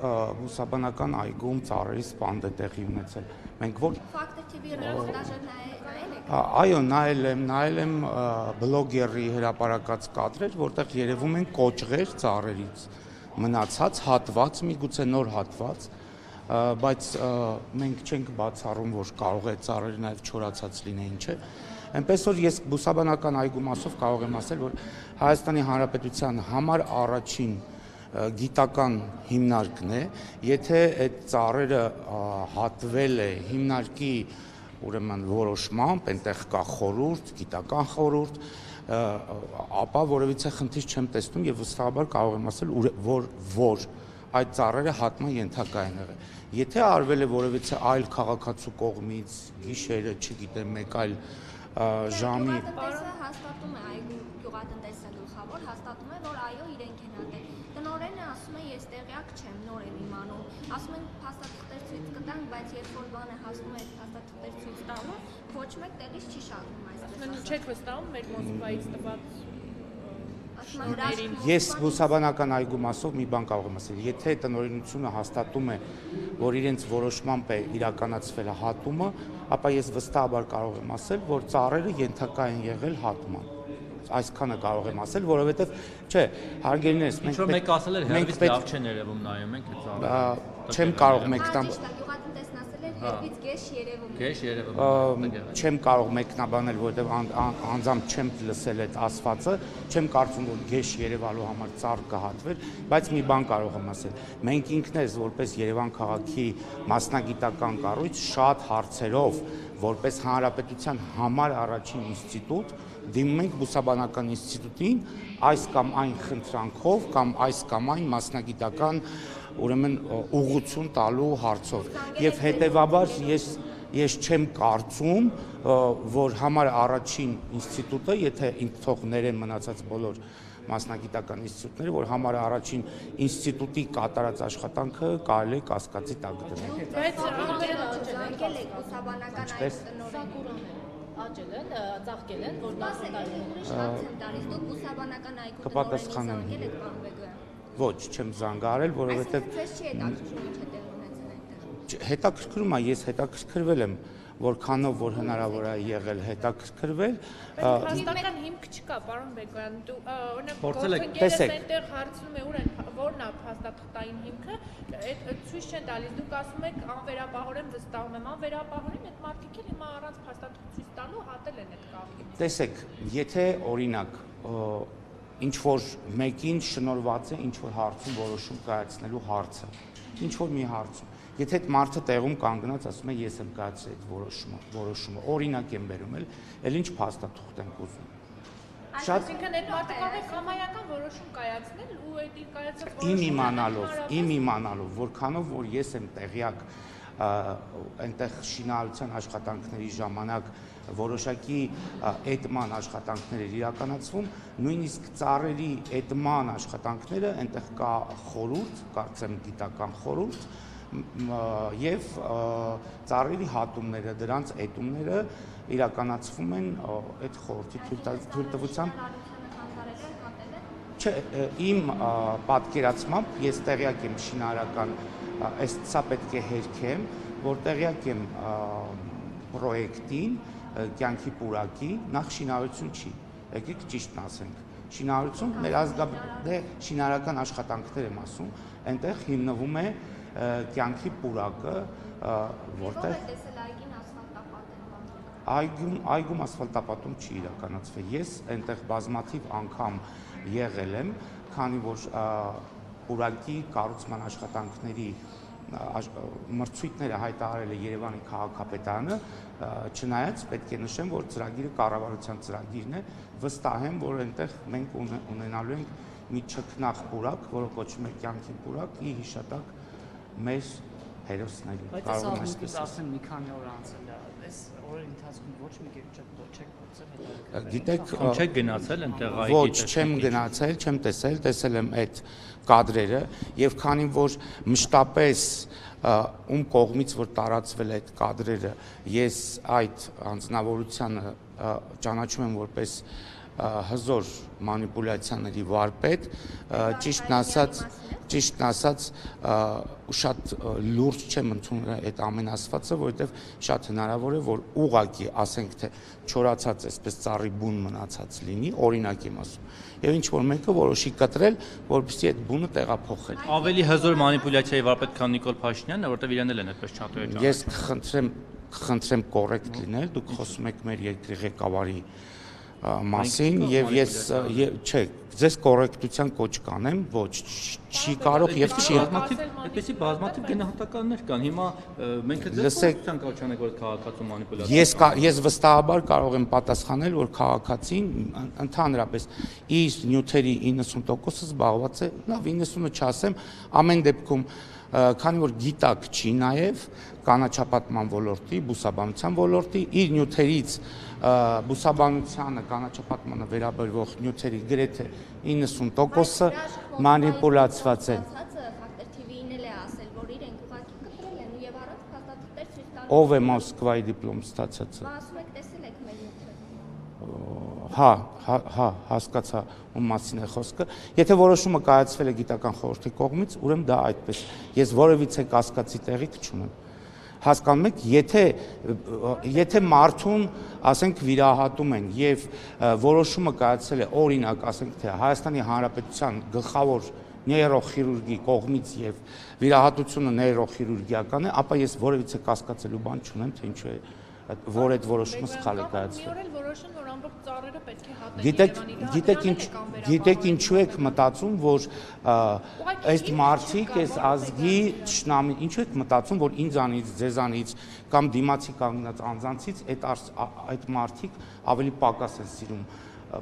բուսաբանական այգում ծառերի սպանդ է տեղի ունեցել։ Մենք որ Այո, նայել եմ բլոգերի հրապարակած կադրեր, որտեղ երևում են կոճղեր ծառերից մնացած հատված, միգուցե նոր հատված, բայց մենք չենք բացառում, որ կարող է ծառերը նաև չորացած լինեին, չէ։ Այնպես որ ես բուսաբանական այգու մասով կարող եմ ասել, որ Հայաստանի Հանրապետության համար առաջին գիտական հիմնարկն է, եթե այդ ծառերը հատվել է հիմնարկի ուրեմն որոշմամբ, այնտեղ կա խորհուրդ, գիտական խորհուրդ, ապա որևիցե խնդիր չեմ տեսնում եւ վստահաբար կարող եմ ասել, որ այդ ծառերը հատման ենթակա են եղել։ Եթե արվել է որևիցե այլ քաղաքացու կողմից, գիշերը, չգիտեմ, մեկ այլ ժամի հաստատում է այգու գյուղատնտեսը գլխավոր հաստատում է, որ այո, իրենք են հատել։ Տնօրենը ասում է, ես տեղյակ չեմ, նոր եմ իմանում։ Ասում են փաստաթղթեր ցույց կտանք, բայց երբ որ բանը հասնում է այդ փաստաթղթեր ցույց տալու, ոչ մեկ տեղից չի շարժվում այստեղ։ Չեք վստահում մեր Մոսկվայից տված Ես բուսաբանական այգու մասով մի բան կարող եմ ասել, եթե տնօրինությունը հաստատում է, որ իրենց որոշմամբ է իրականացվել հատումը, ապա ես վստահաբար կարող եմ ասել, որ ծառերը ենթակա են եղել հատման։ Այսքանը կարող եմ ասել, որովհետև չէ, հարգելիներս, մեկ ասել էր հերվից լավ չեն երևում նայում ենք այդ ծառերը։ Չեմ կարող չեմ կարող մեկնաբանել, որովհետև անձամբ չեմ լսել այդ ասվածը, չեմ կարծում, որ գեշ Երևանու համար ծառ կհատվեր, բայց մի բան կարող եմ ասել։ Մենք ինքներս որպես Երևան քաղաքի մասնագիտական կառույց շատ հարցերով, որպես հանրապետության համար առաջին ինստիտուտ, դիմում ենք բուսաբանական ինստիտուտին այս կամ այն խնդրանքով կամ այս կամ այն մասնագիտական ուրեմն ուղղություն տալու հարցով։ Եվ հետևաբար ես չեմ կարծում, որ համար առաջին ինստիտուտը, եթե ինձ թող ներեն մնացած բոլոր մասնագիտական ինստիտուտները, որ համար առաջին ինստիտուտի կատարած աշխատանքը կարելի է կասկածի տակ դնել։ Աճել են, ծաղկել են, որ կպատասխանեմ։ Ոչ, չեմ զանգահարել, որովհետև հետաքրքրում է, ես հետաքրքրվել եմ, որքանով որ հնարավոր է եղել հետաքրքրվել։ Հաստատական հիմք չկա, պարոն Բեկոյան, օրինակ այդտեղ հարցնում է ուր են, որն է հաստատային հիմքը, այդ ցույց չեն տալիս, դուք ասում եք անվերապահորեն վստահում եմ, անվերապահորեն այդ մարդիկ էլ հիմա առանց փաստաթղթ ցույց տալու հատել են այդ կավին։ Տեսեք, եթե օրինակ ինչ որ մեկին շնորհված է ինչ որ հարցում որոշում կայացնելու հարցը, ինչ որ մի հարցում, եթե այդ մարդը տեղում կանգնած ասում է ես եմ կայացրել այդ որոշումը, օրինակ եմ բերում էլ ինչ փաստաթուղթ ենք ուզում։ Այսինքն այդ մարդը կարող է կամայական որոշում կայացնել ու այդ իր կայացած իմ իմանալով, որքանով որ ես եմ տեղյակ այնտեղ շինարարության աշխատանքների ժամանակ որոշակի էտման աշխատանքներ իրականացվում, նույնիսկ ծառերի էտման աշխատանքները այնտեղ կա խորհուրդ, կարծեմ գիտական խորհուրդ, եւ ծառերի հատումները, դրանց էտումները իրականացվում են այդ խորհրդի թույլտվությամբ։ Չէ, իմ պատկերացմամբ ես տեղյակ եմ շինարարական, սա պետք է հերքեմ, որ տեղյակ եմ պրոյեկտին, կյանքի պուրակի, նախ շինարարություն չի, եկեք ճիշտն ասենք, շինարարություն մեր ազգաբնի շինարարական աշխատանքներ եմ ասում, այնտեղ հիմնվում է կյանքի պուրակը, որտեղ այգում ասֆալտապատում չի իրականացվել։ Ես այնտեղ բազմաթիվ անգամ եղել եմ, քանի որ պուրակի կառուցման աշխատանքների մրցույթները հայտարարել է Երևանի քաղաքապետարանը, չնայած պետք է նշեմ, որ ծրագիրը կառավարության ծրագիրն է, վստահ եմ, որ այնտեղ մենք ունենալու ենք մի չքնաղ պուրակ, որը կոչվում է կյանքի պուրակ, ի հիշատակ մեր հերոսների։ Բայց ասում ասեմ մի քանի օր անցել է, այս օրերի ընթացքում ոչ մի կերպ չեք փորձել Գիտեք, չեք գնացել այնտեղ այգի։ Ոչ, չեմ գնացել, չեմ տեսել եմ այդ կադրերը եւ քանի որ մշտապես ում կողմից որ տարածվել է այդ կադրերը, ես այդ անձնավորությանը ճանաչում եմ որպես հզոր մանիպուլյացիաների վարպետ, ճիշտն ասած ճիշտն ասած շատ լուրջ չեմ ընդունել այդ ամեն ասվածը, որովհետև շատ հնարավոր է, որ ուղղակի ասենք թե չորացած այսպես ծառի բուն մնացած լինի, օրինակ եմ ասում, եւ ինչ որ մեկը որոշի կտրել, որպեսզի այդ բունը տեղափոխել։ Ավելի հզոր մանիպուլյացիայի վարպետ քան Նիկոլ Փաշինյանն է, որտեղ իրեն էլ են այդպես չաթոյը։ Ես կխնդրեմ կոռեկտ լինել, դուք խոսում եք մեր երկրի ղեկավարի մասին եւ ես չէ, ձեզ կոռեկտության կոչ կանեմ, ոչ, չի կարող եւ չի այդպեսի բազմաթիվ գնահատականներ կան։ Հիմա մենք ձեզ կոռեկտության կոչանենք, որ քաղաքացու մանիպուլյացիա։ Ես վստահաբար կարող եմ պատասխանել, որ քաղաքացին ընդհանրապես իր նյութերի 90%-ը զբաղված է, լավ 90-ը չասեմ, ամեն դեպքում քանի որ գիտակ չի նաև կանաչապատման ոլորտի, բուսաբանության ոլորտի, իր նյութերից բուսաբանությանը, կանաչապատմանը վերաբերվող նյութերի գրեթե 90%-ը մանիպուլացված է։ Ֆակտոր TV-ին էլ է ասել, որ իրենք ուղղակի կտրել են եւ առանց փաստաթղթեր ցույց տալու։ Ով է Մոսկվայի դիպլոմ ստացածը։ Ասում եք, տեսել եք մեր նյութերը։ Հա, հասկացա, ում մասին է խոսքը։ Եթե որոշումը կայացվել է գիտական խորհրդի կողմից, ուրեմն դա այդպես։ Ես որևիցե կասկածի տեղիք չունեմ։ Հասկանում եք, եթե մարդուն, ասենք, վիրահատում են եւ որոշումը կայացել է, օրինակ, ասենք, թե Հայաստանի Հանրապետության գլխավոր նեյրոխիրուրգի կողմից եւ վիրահատությունը նեյրոխիրուրգիական է, ապա ես որևիցե կասկածելու բան չունեմ, թե ինչու է որ այդ որոշումը սխալ է կայացվել։ Մի օր էլ որոշեն, որ ամբողջ ծառերը պետք է հատեն։ Գիտեք ինչու եք մտածում, որ այս մարդիկ, այս ազգի ճշնամի, ինչու եք մտածում, որ ինձանից, ձեզանից կամ դիմացի կանգնած անձանցից այդ մարդիկ ավելի պակաս են սիրում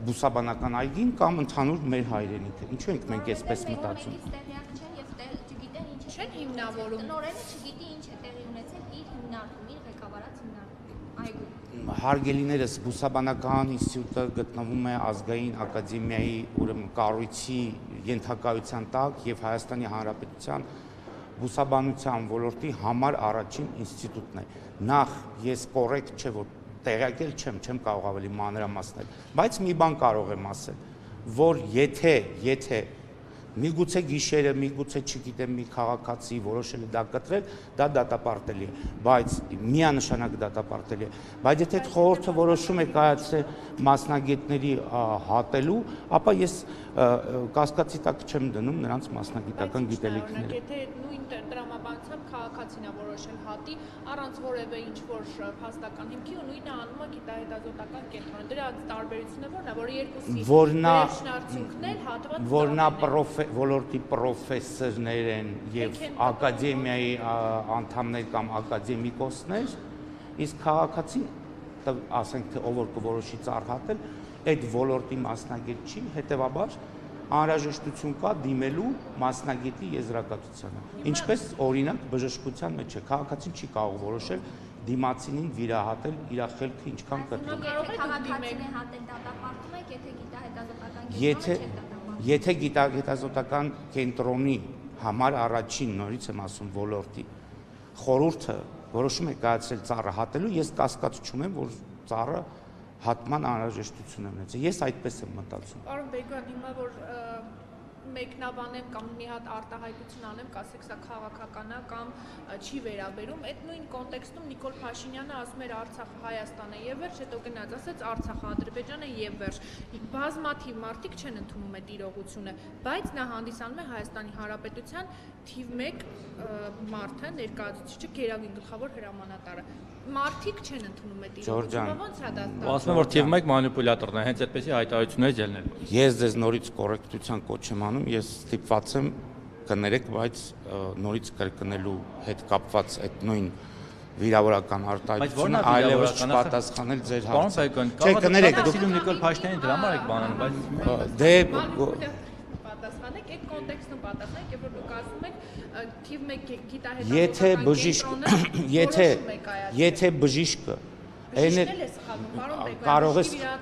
բուսաբանական այգին կամ ընդհանուր մեր հայրենիքը։ Ինչու ենք մենք այսպես մտածում։ Չեն հիմնավորում։ Տնօրենը չգիտի ինչ է տեղի ունեցել իր հիմնարկում, իր ղեկավարած հիմնարկում այգում։ Հարգելիներս, բուսաբանական ինստիտուտը գտնվում է Ազգային ակադեմիայի ուրեմն կառույցի ենթակայության տակ եւ Հայաստանի Հանրապետության բուսաբանության ոլորտի համար առաջին ինստիտուտն է։ Նախ ես կոռեկտ չէ, որ տեղյակել չեմ կարող ավելի մանրամասնել, բայց մի բան կարող եմ ասել, որ եթե միգուցե գիշերը, միգուցե չգիտեմ մի քաղաքացի որոշել է դա կտրել, դա դատապարտելի է, բայց միանշանակ դատապարտելի է, բայց եթե խորհուրդը որոշում է կայացրել մասնագետների հատելու, ապա ես կասկածի տակ չեմ դնում նրանց մասնագիտական գիտելիքները։ Եթե նույն տրամաբանությամբ քաղաքացին է որոշել հատի առանց որևէ ինչ-որ փաստական հիմքի ու նույնը անում է գիտահետազոտական կենտրոն։ Դրա տարբերությունը ո՞րն է, որ երկուսի վերջնարդյունքն էլ հատված որ նա ոլորտի պրոֆեսորներ են եւ ակադեմիայի անդամներ կամ ակադեմիկոսներ, իսկ քաղաքացին, ասենք թե ով որ կորոշի ծառհատել, այդ ոլորտի մասնագետ չի, հետեւաբար անհրաժեշտություն կա դիմելու մասնագետի եզրակացությանը։ Ինչպես օրինակ բժշկության մեջ է, քաղաքացին չի կարող որոշել դիմացինին վիրահատել իր խելքը ինչքան կտրի։ Քաղաքացին է հատել դատապարտում եք, եթե գիտահետազոտական կենտրոնի համար առաջին նորից եմ ասում ոլորտի խորհուրդը որոշում է կայացրել ծառը հատելու, ես կասկած չունեմ, որ ծառը հատման անհրաժեշտություն է ունեցել։ Ես այդպես եմ մտածում։ Պարոն Բեգյան, հիմա որ մեկնաբանեմ կամ մի հատ արտահայտություն անեմ, կասեք սա քաղաքական է կամ չի վերաբերում, այդ նույն կոնտեքստում Նիկոլ Փաշինյանը ասում էր Արցախը Հայաստան է եւ վերջ, հետո գնաց ասեց Արցախը Ադրբեջան է եւ վերջ։ Բազմաթիվ մարդիկ չեն ընդունում այդ իրողությունը, բայց նա հանդիսանում է Հայաստանի Հանրապետության թիվ 1 մարդը, ներկայացուցիչը, գերագույն գլխավոր հրամանատարը։ Մարդիկ չեն ընդունում այդ իրողությունը, ո՞նց է դա ստացվում։ Ասում եմ, որ թիվ 1 մանիպուլյատորն է, հենց այդպեսի հայտարարություններից ելնել։ Ես ձեզ նորից կոռեկտության կոչ եմ անում, ես ստիպված եմ կներեք, բայց նորից կրկնելու հետ կապված այդ նույն վիրավորական արտահայտությունը այլևս չպատասխանել ձեր հարցը։ Չէ, կներեք, դուք Նիկոլ Փաշինյանին դրա համար եք բանանում, բայց դե պատասխանեք, այդ կոնտեքստում պատասխանեք, երբ որ դուք ասում եք թիվ 1 գիտահետազոտական եթե բժիշկը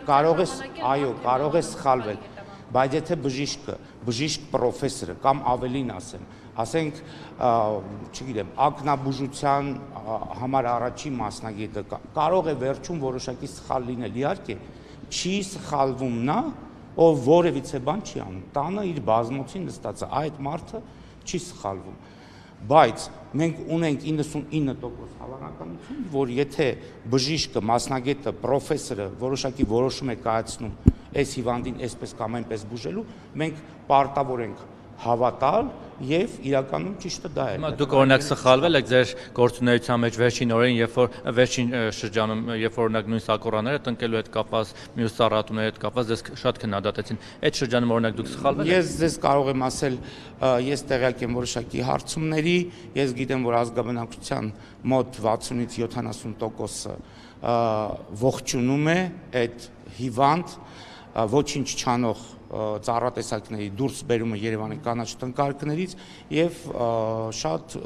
կարող է սխալվել, բայց եթե բժիշկ պրոֆեսորը կամ ավելին ասենք, չգիտեմ, ակնաբուժության համար առաջին մասնագետը կարող է վերջում որոշակի սխալ լինել, իհարկե, չի սխալվում նա, ով որևիցե բան չի անում, տանը իր բազմոցին նստած է, այդ մարդը չի սխալվում։ Բայց մենք ունենք 99% հավանականություն, որ եթե բժիշկը, մասնագետը, պրոֆեսորը որոշակի որոշում է կայացնում այս հիվանդին այսպես կամ այնպես բուժելու, մենք պարտավոր ենք հավատալ եւ իրականում ճիշտը դա է։ Հիմա դուք օրինակ սխալվել եք ձեր գործունեության մեջ վերջին օրերին, երբ որ վերջին շրջանում, երբ որ օրինակ նույն սակորաները տնկելու հետ կապված, մյուս ծառատուների հետ կապված, ձեզ շատ քննադատեցին։ Այդ շրջանում օրինակ դուք սխալվել եք։ Ես ձեզ կարող եմ ասել, ես տեղյակ եմ որոշակի հարցումների, ես գիտեմ, որ ազգաբնակչության մոտ 60-ից 70% ողջունում է այդ հիվանդ ոչինչ չանող ծառատեսակների դուրս բերումը Երևանի կանաչ տնկարկներից եւ շատ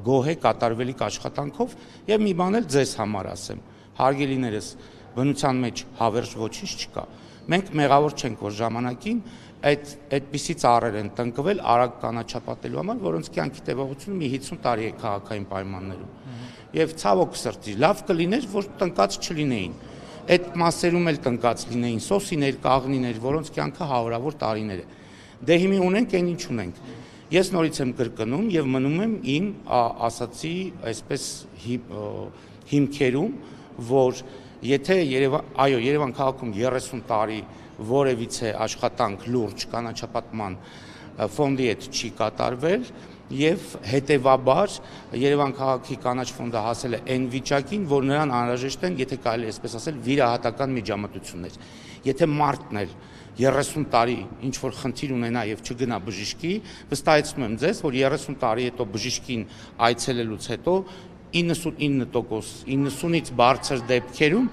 գոհ է կատարվելիք աշխատանքով եւ մի բան էլ ձեզ համար ասեմ հարգելիներս բնության մեջ հավերժ ոչինչ չկա մենք մեղավոր չենք որ ժամանակին այդպիսի ծառեր են տնկվել արագ կանաչապատելու համար որոնց կյանքի տևողությունը մի 50 տարի է քաղաքային պայմաններում եւ ցավոք սրտի լավ կլիներ որ տնկած չլինեին այդ մասերում էլ տնկած լինեին սոսիներ, կաղնիներ, որոնց կյանքը հարյուրավոր տարիներ է։ Դե հիմի ունենք, այն ինչ ունենք։ Ես նորից եմ կրկնում եւ մնում եմ իմ ասացի այսպես հիմքերում, որ եթե Երևան քաղաքում 30 տարի որևիցե աշխատանք լուրջ կանաչապատման ֆոնդի հետ չի կատարվել եւ հետեւաբար Երևան քաղաքի կանաչ ֆոնդը հասել է այն վիճակին, որ նրան անհրաժեշտ են, եթե կարելի է այսպես ասել, վիրահատական միջամտություններ։ Եթե մարդն էլ 30 տարի ինչ որ խնդիր ունենա եւ չգնա բժշկի, վստահեցնում եմ ձեզ, որ 30 տարի հետո բժշկին այցելելուց հետո 99% 90-ից բարձր դեպքերում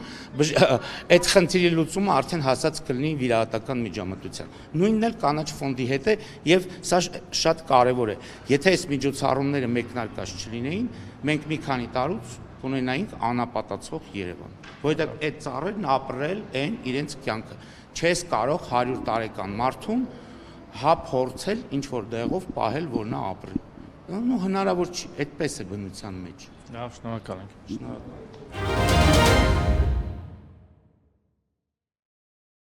այդ խնդիրի լուծումը արդեն հասած կլինի վիրահատական միջամտության։ Նույնն էլ կանաչ ֆոնդի հետ է եւ սա շատ կարեւոր է։ Եթե այս միջոցառումները մեկնարկած չլինեին, մենք մի քանի տարուց կունենայինք անապատացող Երևան։ Որովհետեւ այդ ծառերն ապրել են իրենց կյանքը։ Չես կարող 100 տարեկան մարդուն փորձել ինչ որ դեղով պահել, որ նա ապրի։ Հնարավոր չի, այդպես է բնության մեջ։ Լավ, շնորհակալ ենք։ Շնորհակալ։